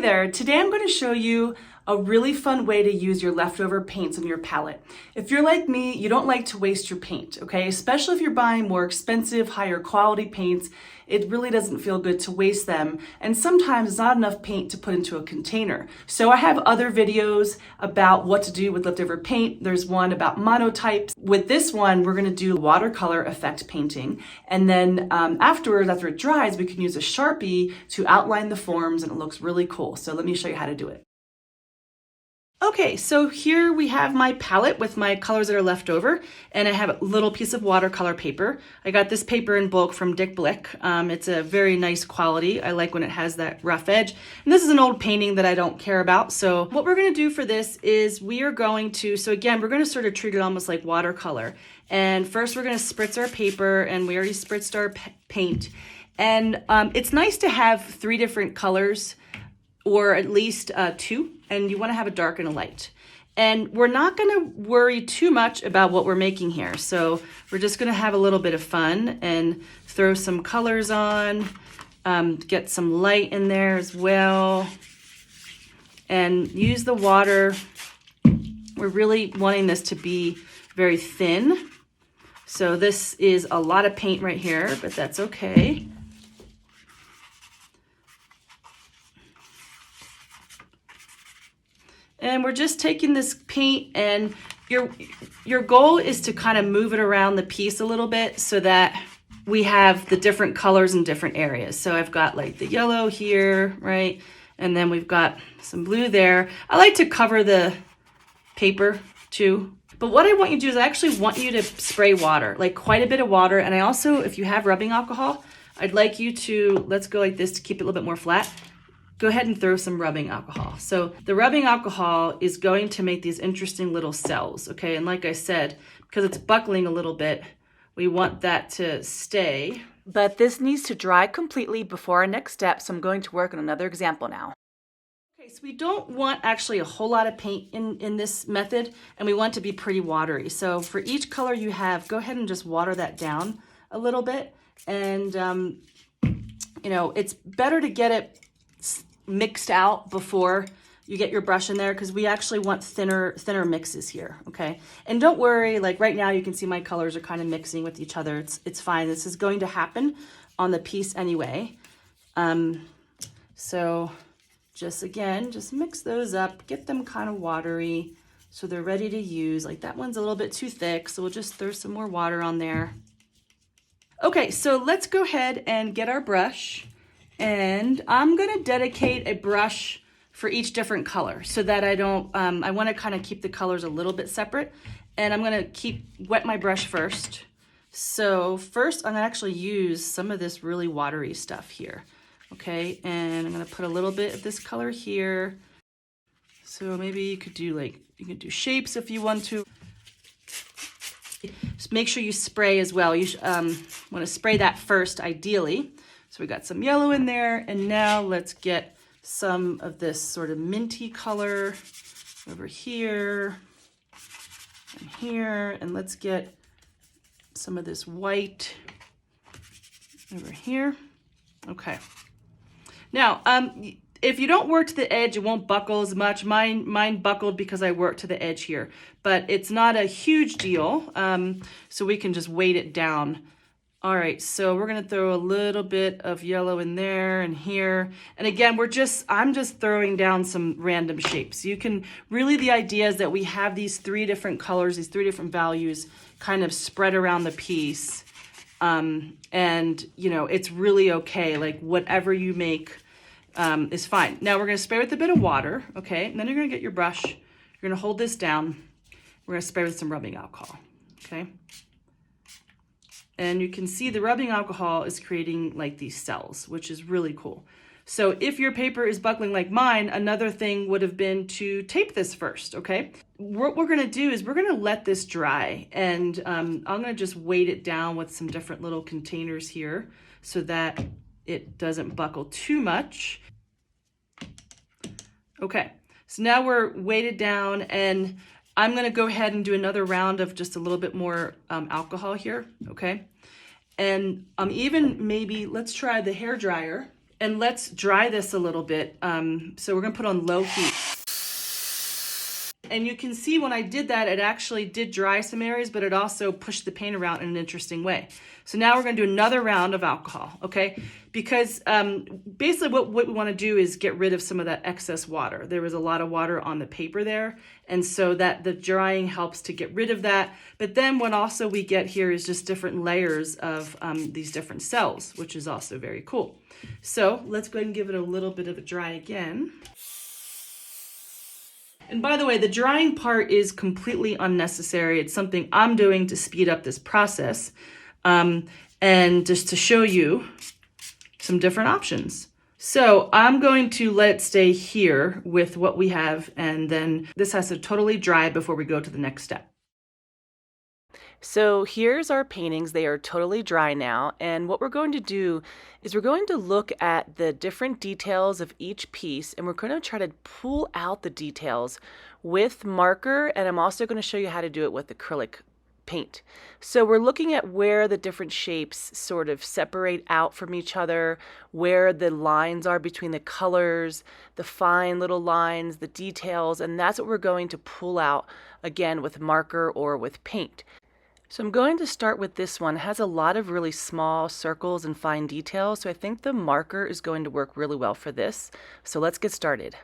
there, today I'm going to show you a really fun way to use your leftover paints on your palette. If you're like me, you don't like to waste your paint, okay? Especially if you're buying more expensive, higher quality paints, it really doesn't feel good to waste them. And sometimes it's not enough paint to put into a container. So I have other videos about what to do with leftover paint. There's one about monotypes. With this one, we're gonna do watercolor effect painting. And then afterwards, after it dries, we can use a Sharpie to outline the forms and it looks really cool. So let me show you how to do it. Okay, so here we have my palette with my colors that are left over, and I have a little piece of watercolor paper. I got this paper in bulk from Dick Blick. It's a very nice quality. I like when it has that rough edge. And this is an old painting that I don't care about. So what we're gonna do for this is we're going to sort of treat it almost like watercolor. And first we're gonna spritz our paper, and we already spritzed our paint. And it's nice to have 3 different colors, or at least 2, and you want to have a dark and a light. And we're not going to worry too much about what we're making here. So we're just going to have a little bit of fun and throw some colors on, get some light in there as well, and use the water. We're really wanting this to be very thin. So this is a lot of paint right here, but that's okay. And we're just taking this paint, and your goal is to kind of move it around the piece a little bit so that we have the different colors in different areas. So I've got like the yellow here, right? And then we've got some blue there. I like to cover the paper too. But what I want you to do is I actually want you to spray water, like quite a bit of water. And I also, if you have rubbing alcohol, I'd like you to, let's go like this to keep it a little bit more flat. Go ahead and throw some rubbing alcohol. So the rubbing alcohol is going to make these interesting little cells, okay? And like I said, because it's buckling a little bit, we want that to stay. But this needs to dry completely before our next step, so I'm going to work on another example now. Okay, so we don't want actually a whole lot of paint in this method, and we want it to be pretty watery. So for each color you have, go ahead and just water that down a little bit. And, you know, it's better to get it mixed out before you get your brush in there, because we actually want thinner mixes here, okay? And don't worry, like right now you can see my colors are kind of mixing with each other. It's fine. This is going to happen on the piece anyway. So just mix those up, get them kind of watery so they're ready to use. Like that one's a little bit too thick, so we'll just throw some more water on there. Okay, so let's go ahead and get our brush. And I'm gonna dedicate a brush for each different color so that I don't, I wanna kind of keep the colors a little bit separate. And I'm gonna wet my brush first. So first I'm gonna actually use some of this really watery stuff here, okay? And I'm gonna put a little bit of this color here. So maybe you could do shapes if you want to. Just make sure you spray as well. You wanna spray that first, ideally. So we got some yellow in there, and now let's get some of this sort of minty color over here and here, and let's get some of this white over here. Okay. Now, if you don't work to the edge, it won't buckle as much. Mine buckled because I worked to the edge here, but it's not a huge deal. So we can just weight it down. All right, so we're gonna throw a little bit of yellow in there and here. And again, I'm just throwing down some random shapes. You can, really the idea is that we have these 3 different colors, these 3 different values kind of spread around the piece. And you know, it's really okay. Like whatever you make is fine. Now we're gonna spray with a bit of water, okay? And then you're gonna get your brush, you're gonna hold this down. We're gonna spray with some rubbing alcohol, okay? And you can see the rubbing alcohol is creating like these cells, which is really cool. So if your paper is buckling like mine, another thing would have been to tape this first, okay? What we're gonna do is we're gonna let this dry, and I'm gonna just weight it down with some different little containers here so that it doesn't buckle too much. Okay, so now we're weighted down, and I'm gonna go ahead and do another round of just a little bit more alcohol here, okay? And even maybe, let's try the hair dryer And let's dry this a little bit. So we're gonna put on low heat. And you can see when I did that, it actually did dry some areas, but it also pushed the paint around in an interesting way. So now we're gonna do another round of alcohol, okay? Because basically what we wanna do is get rid of some of that excess water. There was a lot of water on the paper there, and so that the drying helps to get rid of that. But then what also we get here is just different layers of these different cells, which is also very cool. So let's go ahead and give it a little bit of a dry again. And by the way, the drying part is completely unnecessary. It's something I'm doing to speed up this process and just to show you some different options. So I'm going to let it stay here with what we have, and then this has to totally dry before we go to the next step. So here's our paintings. They are totally dry now. And what we're going to do is we're going to look at the different details of each piece, and we're going to try to pull out the details with marker. And I'm also going to show you how to do it with acrylic paint. So we're looking at where the different shapes sort of separate out from each other, where the lines are between the colors, the fine little lines, the details, and that's what we're going to pull out again with marker or with paint. So I'm going to start with this one. It has a lot of really small circles and fine details, so I think the marker is going to work really well for this. So let's get started.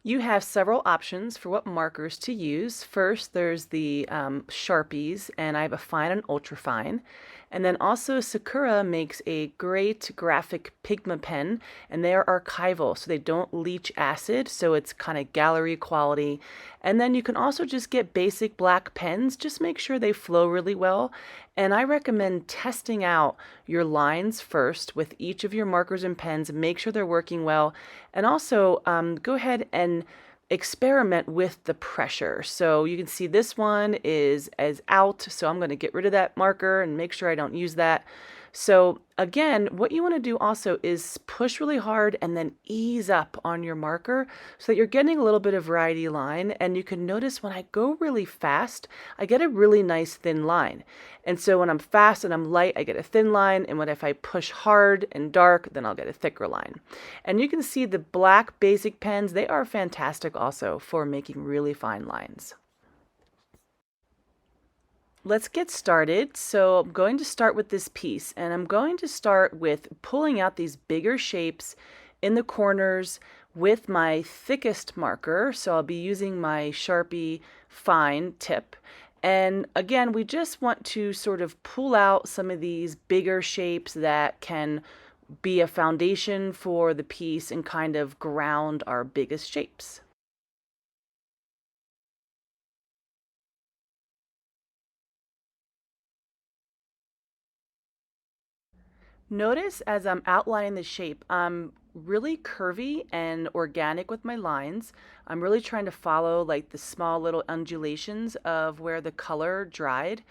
You have several options for what markers to use. First, there's the Sharpies, and I have a fine and ultra fine. And then also Sakura makes a great graphic Pigma pen, and they are archival, so they don't leach acid, so it's kind of gallery quality. And then you can also just get basic black pens, just make sure they flow really well. And I recommend testing out your lines first with each of your markers and pens, make sure they're working well, and also go ahead and experiment with the pressure. So you can see this one is out, so I'm going to get rid of that marker and make sure I don't use that. So again, what you want to do also is push really hard and then ease up on your marker so that you're getting a little bit of variety line. And you can notice when I go really fast, I get a really nice thin line. And so when I'm fast and I'm light, I get a thin line. And if I push hard and dark, then I'll get a thicker line. And you can see the black basic pens, they are fantastic also for making really fine lines. Let's get started. So I'm going to start with this piece, and I'm going to start with pulling out these bigger shapes in the corners with my thickest marker. So I'll be using my Sharpie fine tip. And again, we just want to sort of pull out some of these bigger shapes that can be a foundation for the piece and kind of ground our biggest shapes. Notice as I'm outlining the shape, I'm really curvy and organic with my lines. I'm really trying to follow like the small little undulations of where the color dried.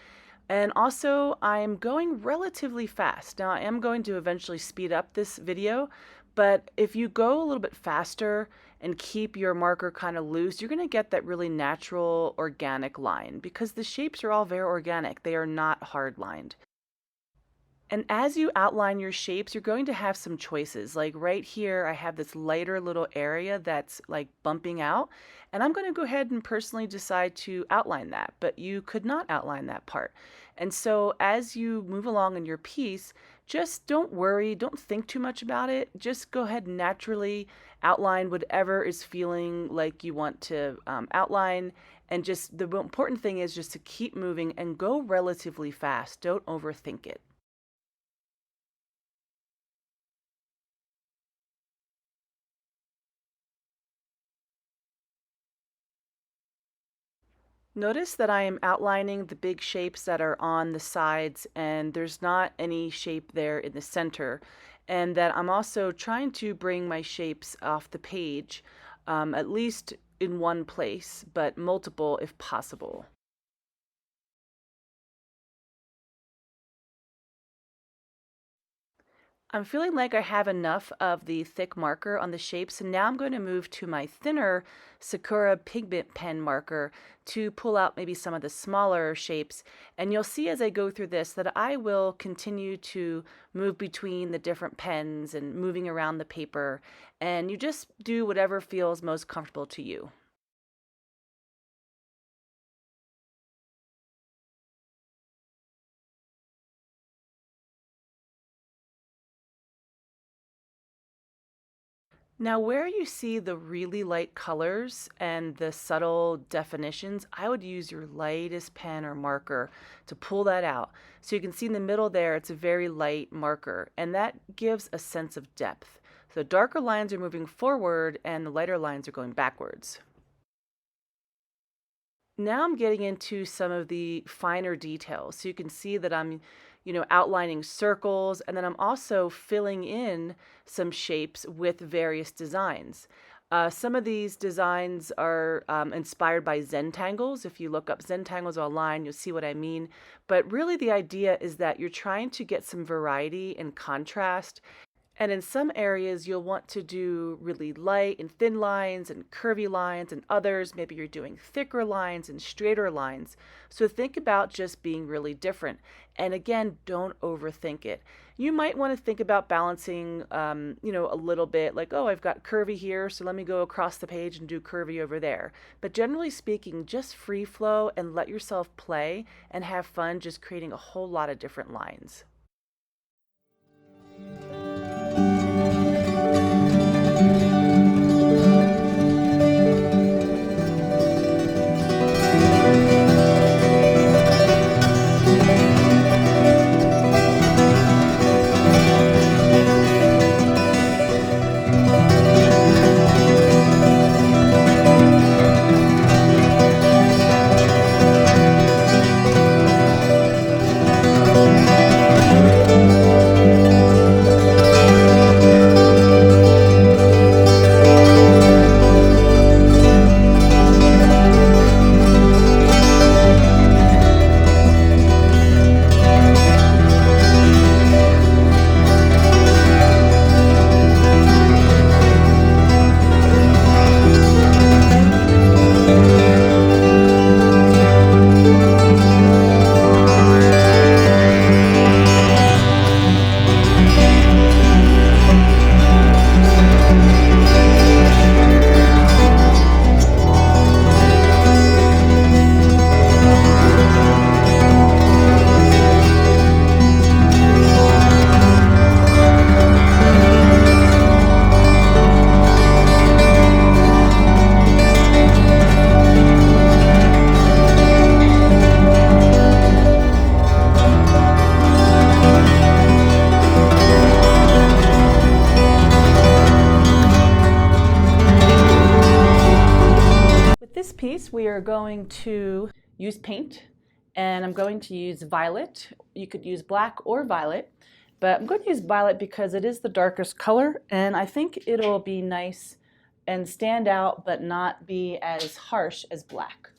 And also I'm going relatively fast. Now I am going to eventually speed up this video, but if you go a little bit faster and keep your marker kind of loose, you're going to get that really natural organic line because the shapes are all very organic. They are not hard lined. And as you outline your shapes, you're going to have some choices. Like right here, I have this lighter little area that's like bumping out. And I'm going to go ahead and personally decide to outline that, but you could not outline that part. And so as you move along in your piece, just don't worry, don't think too much about it. Just go ahead and naturally outline whatever is feeling like you want to outline. And just the important thing is just to keep moving and go relatively fast. Don't overthink it. Notice that I am outlining the big shapes that are on the sides and there's not any shape there in the center. And that I'm also trying to bring my shapes off the page, at least in one place, but multiple if possible. I'm feeling like I have enough of the thick marker on the shape, so now I'm going to move to my thinner Sakura pigment pen marker to pull out maybe some of the smaller shapes. And you'll see as I go through this that I will continue to move between the different pens and moving around the paper, and you just do whatever feels most comfortable to you. Now, where you see the really light colors and the subtle definitions, I would use your lightest pen or marker to pull that out. So you can see in the middle there, it's a very light marker, and that gives a sense of depth. So darker lines are moving forward and the lighter lines are going backwards. Now I'm getting into some of the finer details. So you can see that I'm, outlining circles, and then I'm also filling in some shapes with various designs. Some of these designs are inspired by Zentangles. If you look up Zentangles online, you'll see what I mean. But really the idea is that you're trying to get some variety and contrast. And in some areas, you'll want to do really light and thin lines and curvy lines, and others, maybe you're doing thicker lines and straighter lines. So think about just being really different. And again, don't overthink it. You might want to think about balancing, a little bit like, oh, I've got curvy here, so let me go across the page and do curvy over there. But generally speaking, just free flow and let yourself play and have fun just creating a whole lot of different lines. This piece we are going to use paint, and I'm going to use violet. You could use black or violet, but I'm going to use violet because it is the darkest color, and I think it'll be nice and stand out but not be as harsh as black.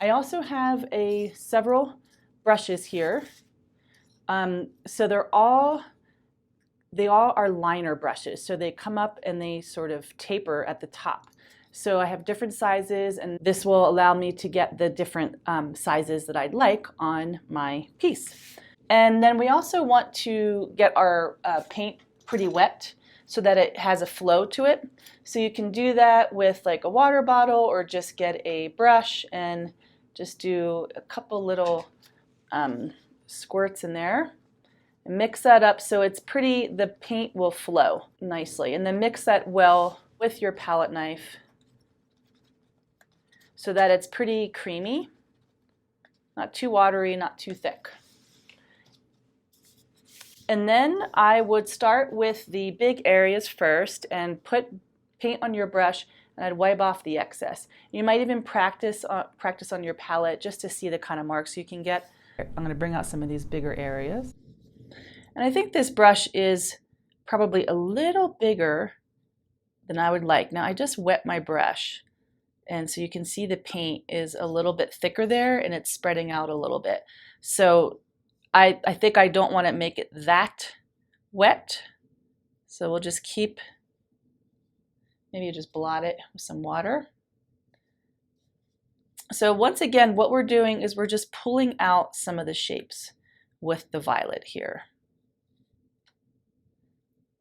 I also have several brushes here. So they all are liner brushes, so they come up and they sort of taper at the top. So I have different sizes, and this will allow me to get the different sizes that I'd like on my piece. And then we also want to get our paint pretty wet so that it has a flow to it. So you can do that with like a water bottle, or just get a brush and just do a couple little squirts in there. And mix that up so it's pretty, the paint will flow nicely. And then mix that well with your palette knife so that it's pretty creamy, not too watery, not too thick. And then I would start with the big areas first and put paint on your brush, and I'd wipe off the excess. You might even practice on your palette just to see the kind of marks you can get. I'm going to bring out some of these bigger areas. And I think this brush is probably a little bigger than I would like. Now I just wet my brush, and so you can see the paint is a little bit thicker there and it's spreading out a little bit. So I think I don't want to make it that wet. So we'll just keep, maybe you just blot it with some water. So once again, what we're doing is we're just pulling out some of the shapes with the violet here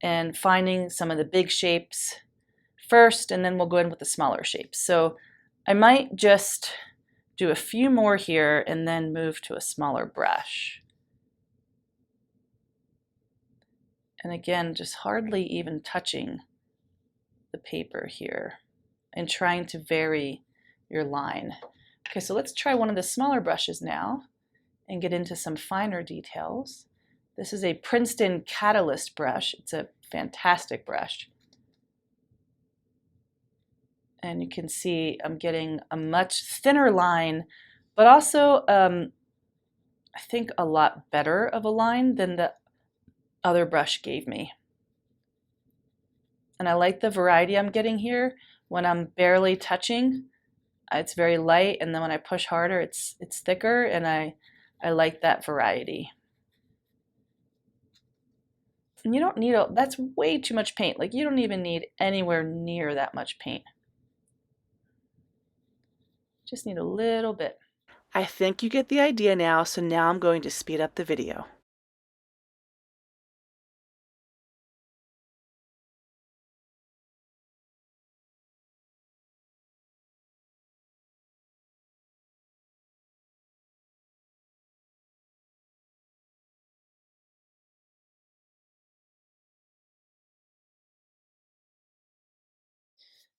and finding some of the big shapes first, and then we'll go in with the smaller shapes. So I might just do a few more here and then move to a smaller brush. And again, just hardly even touching the paper here and trying to vary your line. Okay, so let's try one of the smaller brushes now and get into some finer details. This is a Princeton Catalyst brush. It's a fantastic brush. And you can see I'm getting a much thinner line, but also I think a lot better of a line than the other brush gave me. And I like the variety I'm getting here. When I'm barely touching, it's very light, and then when I push harder, it's thicker, and I like that variety. And you don't need that's way too much paint. Like, you don't even need anywhere near that much paint. Just need a little bit. I think you get the idea now, so now I'm going to speed up the video.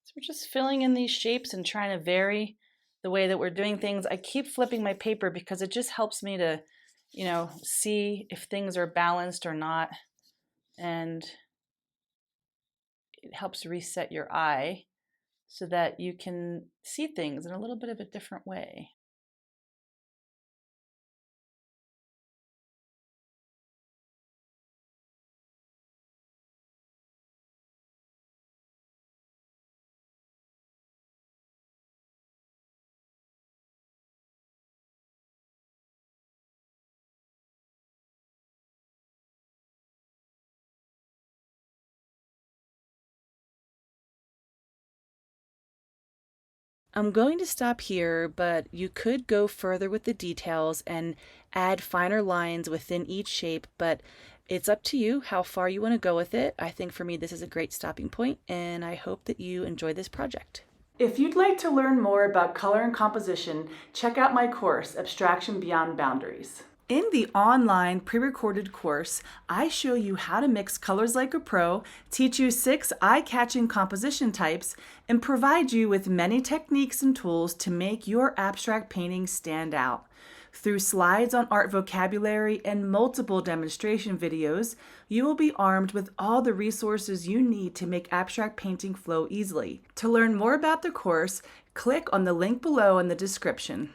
So we're just filling in these shapes and trying to vary the way that we're doing things. I keep flipping my paper because it just helps me to, see if things are balanced or not. And it helps reset your eye so that you can see things in a little bit of a different way. I'm going to stop here, but you could go further with the details and add finer lines within each shape, but it's up to you how far you want to go with it. I think for me, this is a great stopping point, and I hope that you enjoy this project. If you'd like to learn more about color and composition, check out my course, Abstraction Beyond Boundaries. In the online pre-recorded course, I show you how to mix colors like a pro, teach you 6 eye-catching composition types, and provide you with many techniques and tools to make your abstract painting stand out. Through slides on art vocabulary and multiple demonstration videos, you will be armed with all the resources you need to make abstract painting flow easily. To learn more about the course, click on the link below in the description.